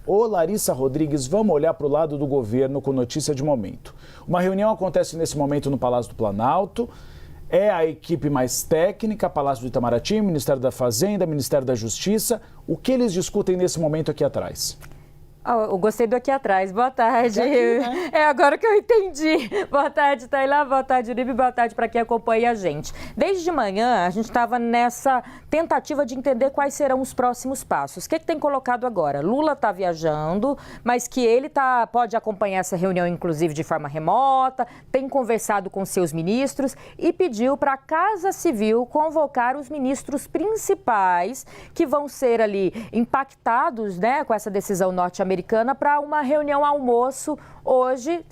Ô Larissa Rodrigues, vamos olhar para o lado do governo com notícia de momento. Uma reunião acontece nesse momento no Palácio do Planalto. É a equipe mais técnica, Palácio do Itamaraty, Ministério da Fazenda, Ministério da Justiça. O que eles discutem nesse momento aqui atrás? Eu gostei do aqui atrás. Boa tarde. Aqui, né? É agora que eu entendi. Boa tarde, Tailá. Boa tarde, Uribe. Boa tarde para quem acompanha a gente. Desde de manhã, a gente estava nessa tentativa de entender quais serão os próximos passos. O que tem colocado agora? Lula está viajando, mas que ele pode acompanhar essa reunião, inclusive, de forma remota, tem conversado com seus ministros e pediu para a Casa Civil convocar os ministros principais que vão ser ali impactados, né, com essa decisão norte-americana para uma reunião almoço hoje.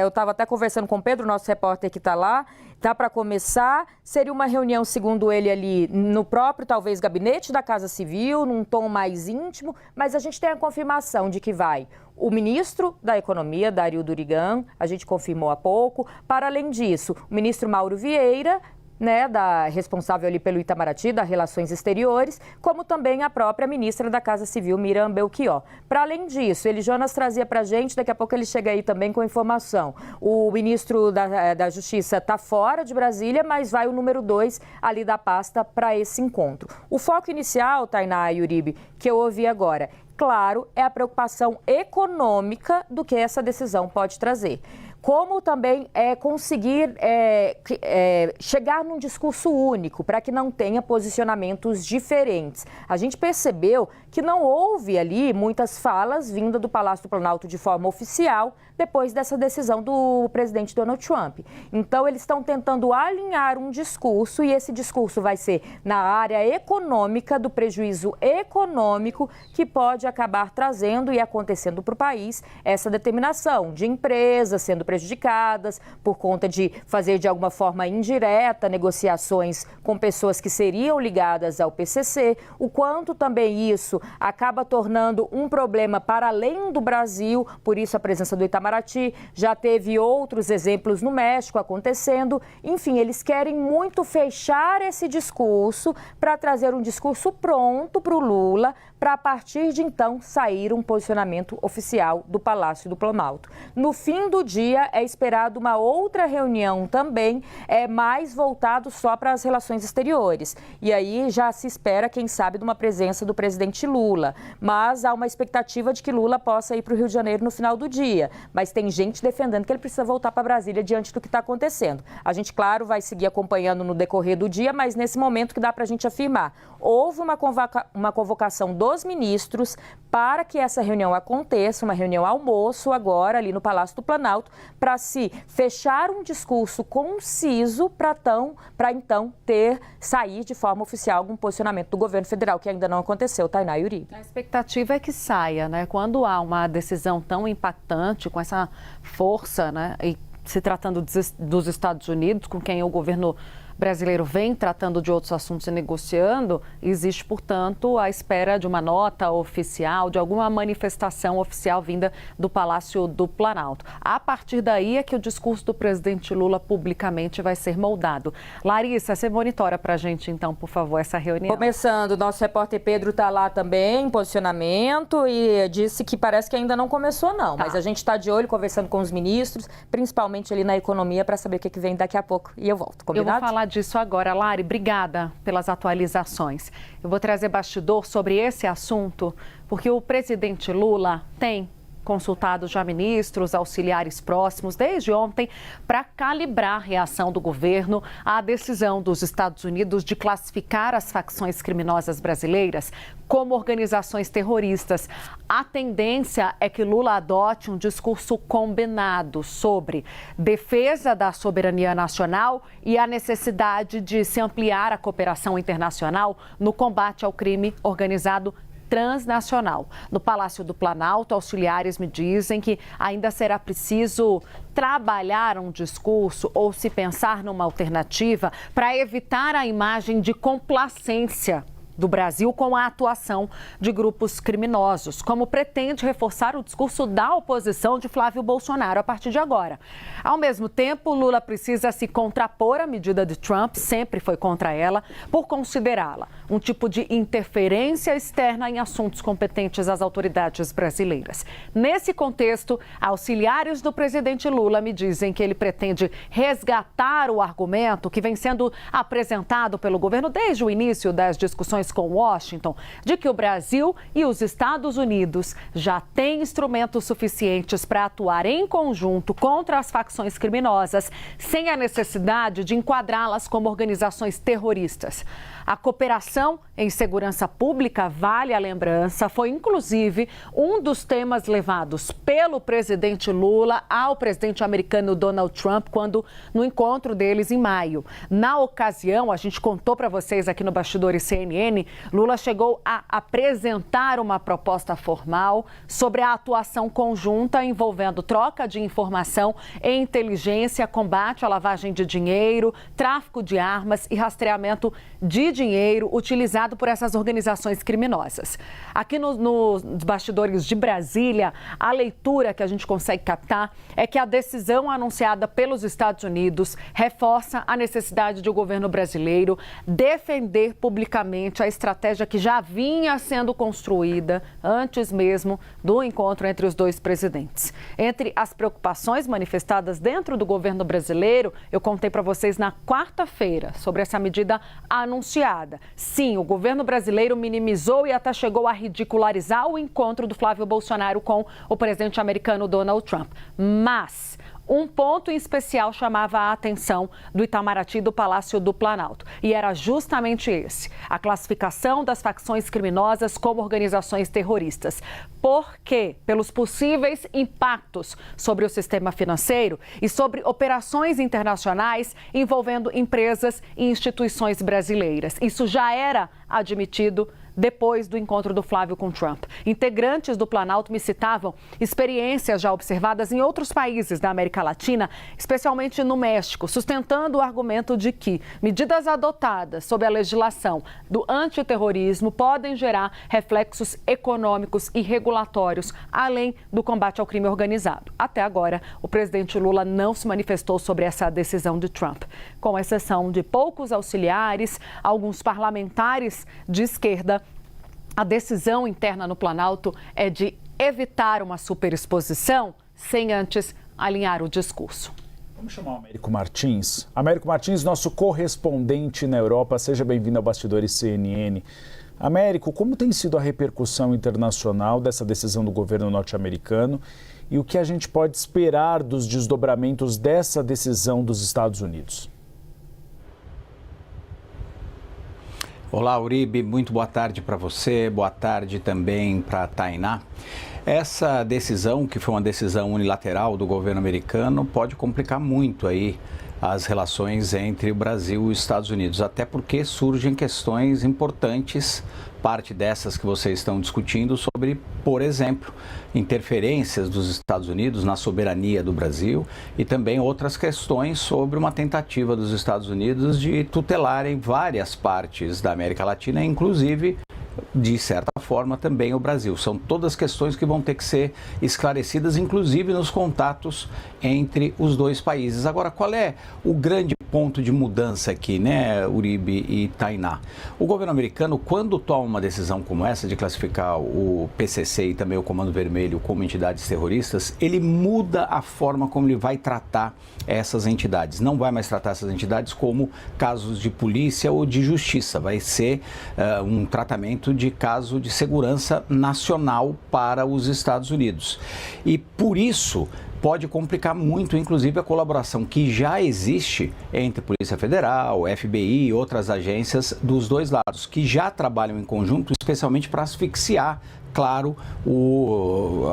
Eu estava até conversando com o Pedro, nosso repórter que está lá. Está para começar, seria uma reunião, segundo ele, ali no próprio, talvez, gabinete da Casa Civil, num tom mais íntimo, mas a gente tem a confirmação de que vai o ministro da Economia, Dario Durigan, a gente confirmou há pouco. Para além disso, o ministro Mauro Vieira, né, responsável ali pelo Itamaraty, das Relações Exteriores, como também a própria ministra da Casa Civil, Miriam Belchior. Para além disso, Jonas trazia para a gente, daqui a pouco ele chega aí também com informação. O ministro da Justiça está fora de Brasília, mas vai o número 2 ali da pasta para esse encontro. O foco inicial, Tainá e Uribe, que eu ouvi agora, claro, é a preocupação econômica do que essa decisão pode trazer. Como também conseguir chegar num discurso único, para que não tenha posicionamentos diferentes. A gente percebeu que não houve ali muitas falas vindas do Palácio do Planalto de forma oficial depois dessa decisão do presidente Donald Trump. Então, eles estão tentando alinhar um discurso e esse discurso vai ser na área econômica, do prejuízo econômico que pode acabar trazendo e acontecendo para o país essa determinação de empresas sendo prejudicadas por conta de fazer de alguma forma indireta negociações com pessoas que seriam ligadas ao PCC, o quanto também isso acaba tornando um problema para além do Brasil, por isso a presença do Itamaraty, já teve outros exemplos no México acontecendo, enfim, eles querem muito fechar esse discurso para trazer um discurso pronto para o Lula, para a partir de então sair um posicionamento oficial do Palácio do Planalto. No fim do dia é esperado uma outra reunião também, mais voltado só para as relações exteriores. E aí já se espera, quem sabe, de uma presença do presidente Lula. Mas há uma expectativa de que Lula possa ir para o Rio de Janeiro no final do dia. Mas tem gente defendendo que ele precisa voltar para Brasília diante do que está acontecendo. A gente, claro, vai seguir acompanhando no decorrer do dia, mas nesse momento que dá para a gente afirmar. Houve uma convocação dos ministros para que essa reunião aconteça, uma reunião almoço agora ali no Palácio do Planalto, para se fechar um discurso conciso para então sair de forma oficial algum posicionamento do governo federal, que ainda não aconteceu, Tainá e Uribe. A expectativa é que saia, né? Quando há uma decisão tão impactante, com essa força, né? E se tratando dos Estados Unidos, com quem o governo brasileiro vem tratando de outros assuntos e negociando, existe, portanto, a espera de uma nota oficial, de alguma manifestação oficial vinda do Palácio do Planalto. A partir daí é que o discurso do presidente Lula publicamente vai ser moldado. Larissa, você monitora para a gente, então, por favor, essa reunião. Começando, nosso repórter Pedro está lá também, em posicionamento, e disse que parece que ainda não começou, não. Tá. Mas a gente está de olho, conversando com os ministros, principalmente ali na economia, para saber o que vem daqui a pouco. E eu volto, combinado? Eu vou falar disso agora. Lari, obrigada pelas atualizações. Eu vou trazer bastidor sobre esse assunto, porque o presidente Lula tem consultado já ministros, auxiliares próximos desde ontem para calibrar a reação do governo à decisão dos Estados Unidos de classificar as facções criminosas brasileiras como organizações terroristas. A tendência é que Lula adote um discurso combinado sobre defesa da soberania nacional e a necessidade de se ampliar a cooperação internacional no combate ao crime organizado transnacional. No Palácio do Planalto, auxiliares me dizem que ainda será preciso trabalhar um discurso ou se pensar numa alternativa para evitar a imagem de complacência do Brasil com a atuação de grupos criminosos, como pretende reforçar o discurso da oposição de Flávio Bolsonaro a partir de agora. Ao mesmo tempo, Lula precisa se contrapor à medida de Trump, sempre foi contra ela, por considerá-la um tipo de interferência externa em assuntos competentes às autoridades brasileiras. Nesse contexto, auxiliares do presidente Lula me dizem que ele pretende resgatar o argumento que vem sendo apresentado pelo governo desde o início das discussões com Washington, de que o Brasil e os Estados Unidos já têm instrumentos suficientes para atuar em conjunto contra as facções criminosas, sem a necessidade de enquadrá-las como organizações terroristas. A cooperação em segurança pública, vale a lembrança, foi inclusive um dos temas levados pelo presidente Lula ao presidente americano Donald Trump quando no encontro deles em maio. Na ocasião, a gente contou para vocês aqui no Bastidores CNN, Lula chegou a apresentar uma proposta formal sobre a atuação conjunta envolvendo troca de informação e inteligência, combate à lavagem de dinheiro, tráfico de armas e rastreamento de dinheiro utilizado por essas organizações criminosas. Aqui nos bastidores de Brasília, a leitura que a gente consegue captar é que a decisão anunciada pelos Estados Unidos reforça a necessidade de o governo brasileiro defender publicamente a estratégia que já vinha sendo construída antes mesmo do encontro entre os dois presidentes. Entre as preocupações manifestadas dentro do governo brasileiro, eu contei para vocês na quarta-feira sobre essa medida anunciada. Sim, o governo brasileiro minimizou e até chegou a ridicularizar o encontro do Flávio Bolsonaro com o presidente americano Donald Trump. Mas um ponto em especial chamava a atenção do Itamaraty e do Palácio do Planalto. E era justamente esse, a classificação das facções criminosas como organizações terroristas. Por quê? Pelos possíveis impactos sobre o sistema financeiro e sobre operações internacionais envolvendo empresas e instituições brasileiras. Isso já era admitido depois do encontro do Flávio com Trump. Integrantes do Planalto me citavam experiências já observadas em outros países da América Latina, especialmente no México, sustentando o argumento de que medidas adotadas sob a legislação do antiterrorismo podem gerar reflexos econômicos e regulatórios, além do combate ao crime organizado. Até agora, o presidente Lula não se manifestou sobre essa decisão de Trump, com exceção de poucos auxiliares, alguns parlamentares de esquerda. A decisão interna no Planalto é de evitar uma superexposição sem antes alinhar o discurso. Vamos chamar o Américo Martins. Américo Martins, nosso correspondente na Europa, seja bem-vindo ao Bastidores CNN. Américo, como tem sido a repercussão internacional dessa decisão do governo norte-americano e o que a gente pode esperar dos desdobramentos dessa decisão dos Estados Unidos? Olá, Uribe, muito boa tarde para você, boa tarde também para a Tainá. Essa decisão, que foi uma decisão unilateral do governo americano, pode complicar muito aí as relações entre o Brasil e os Estados Unidos, até porque surgem questões importantes, parte dessas que vocês estão discutindo sobre, por exemplo, interferências dos Estados Unidos na soberania do Brasil e também outras questões sobre uma tentativa dos Estados Unidos de tutelarem várias partes da América Latina, inclusive, de certa forma, também o Brasil. São todas questões que vão ter que ser esclarecidas, inclusive nos contatos entre os dois países. Agora, qual é o grande ponto de mudança aqui, né, Uribe e Tainá? O governo americano, quando toma uma decisão como essa de classificar o PCC e também o Comando Vermelho como entidades terroristas, ele muda a forma como ele vai tratar essas entidades. Não vai mais tratar essas entidades como casos de polícia ou de justiça. Vai ser um tratamento de caso de segurança nacional para os Estados Unidos. E por isso pode complicar muito, inclusive, a colaboração que já existe entre Polícia Federal, FBI e outras agências dos dois lados, que já trabalham em conjunto, especialmente para asfixiar claro,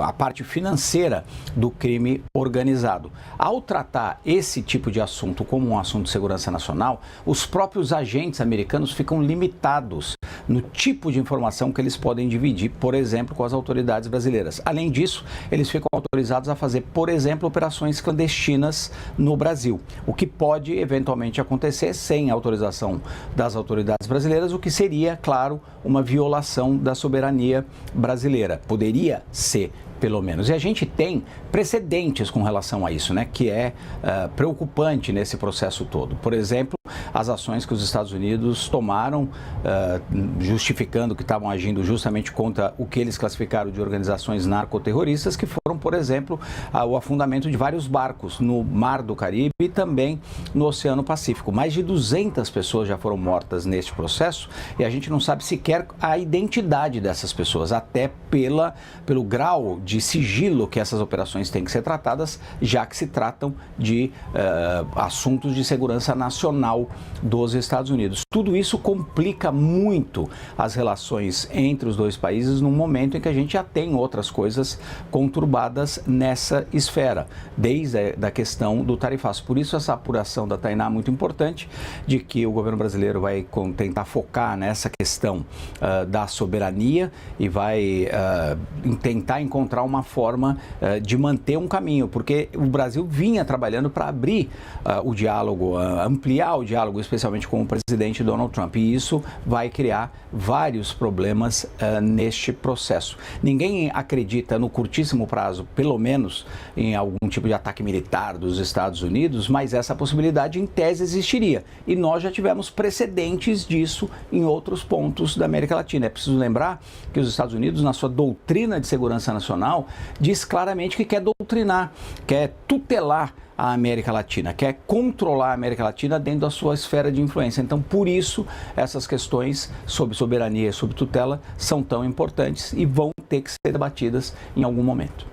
a parte financeira do crime organizado. Ao tratar esse tipo de assunto como um assunto de segurança nacional, os próprios agentes americanos ficam limitados no tipo de informação que eles podem dividir, por exemplo, com as autoridades brasileiras. Além disso, eles ficam autorizados a fazer, por exemplo, operações clandestinas no Brasil, o que pode eventualmente acontecer sem autorização das autoridades brasileiras, o que seria, claro, uma violação da soberania brasileira. Poderia ser, pelo menos. E a gente tem precedentes com relação a isso, né, que é preocupante nesse processo todo. Por exemplo, as ações que os Estados Unidos tomaram, justificando que estavam agindo justamente contra o que eles classificaram de organizações narcoterroristas, que foram, por exemplo, o afundamento de vários barcos no Mar do Caribe e também no Oceano Pacífico. Mais de 200 pessoas já foram mortas neste processo e a gente não sabe sequer a identidade dessas pessoas, até pelo grau de sigilo que essas operações têm que ser tratadas, já que se tratam de assuntos de segurança nacional dos Estados Unidos. Tudo isso complica muito as relações entre os dois países num momento em que a gente já tem outras coisas conturbadas nessa esfera, desde a questão do tarifaço. Por isso essa apuração da Tainá é muito importante, de que o governo brasileiro vai tentar focar nessa questão da soberania e vai tentar encontrar uma forma de manter um caminho, porque o Brasil vinha trabalhando para abrir o diálogo, ampliar o diálogo, especialmente com o presidente Donald Trump, e isso vai criar vários problemas neste processo. Ninguém acredita no curtíssimo prazo, pelo menos, em algum tipo de ataque militar dos Estados Unidos, mas essa possibilidade em tese existiria, e nós já tivemos precedentes disso em outros pontos da América Latina. É preciso lembrar que os Estados Unidos, na sua doutrina de segurança nacional, diz claramente que quer doutrinar, quer tutelar a América Latina, quer controlar a América Latina dentro da sua esfera de influência. Então, por isso, essas questões sobre soberania e sobre tutela são tão importantes e vão ter que ser debatidas em algum momento.